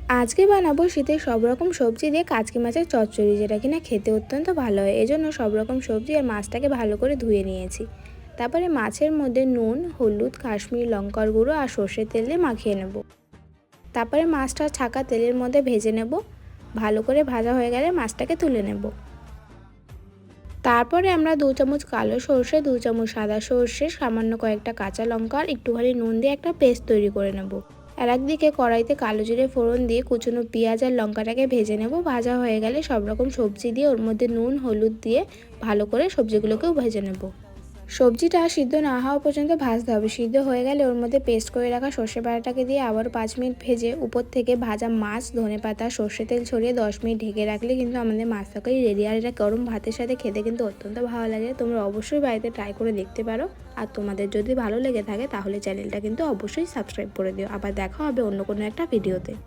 আজকে বানাবো শীতের সব রকম সবজি দিয়ে কাচকি মাছের চচ্চড়ি, যেটা কিনা খেতে অত্যন্ত ভালো হয়। এজন্য সব রকম সবজি আর মাছটাকে ভালো করে ধুয়ে নিয়েছি। তারপরে মাছের মধ্যে নুন, হলুদ, কাশ্মীরি লঙ্কার গুঁড়ো আর সর্ষের তেল দিয়ে মাখিয়ে নেব। তারপরে মাছটা ছাকা তেলের মধ্যে ভেজে নেব। ভালো করে ভাজা হয়ে গেলে মাছটাকে তুলে নেব। তারপরে আমরা 2 চামচ কালো সর্ষে, 2 চামচ সাদা সর্ষে, সামান্য কয়েকটা কাঁচা লঙ্কা আর একটুখানি নুন দিয়ে একটা পেস্ট তৈরি করে নেব। আর একদিকে কড়াইতে কালো জিরে ফোড়ন দিয়ে কুচনো পেঁয়াজ আর লঙ্কাটাকে ভেজে নেব। ভাজা হয়ে গেলে সব রকম সবজি দিয়ে ওর মধ্যে নুন হলুদ দিয়ে ভালো করে সবজিগুলোকেও ভেজে নেব। সবজিটা সিদ্ধ না হওয়া পর্যন্ত ভাজতে হবে। সিদ্ধ হয়ে গেলে ওর মধ্যে পেস্ট করে রাখা সর্ষে বাটাটাকে দিয়ে আবার 5 মিনিট ভেজে উপর থেকে ভাজা মাছ, ধনেপাতা, সর্ষে তেল ছড়িয়ে 10 মিনিট ঢেকে রাখলে কিন্তু আমাদের মাছ তরকারি রেডি। আর এটা গরম ভাতের সাথে খেতে কিন্তু অত্যন্ত ভালো লাগে। তোমরা অবশ্যই বাড়িতে ট্রাই করে দেখতে পারো। আর তোমাদের যদি ভালো লেগে থাকে তাহলে চ্যানেলটা কিন্তু অবশ্যই সাবস্ক্রাইব করে দিও। আবার দেখা হবে অন্য কোনো একটা ভিডিওতে।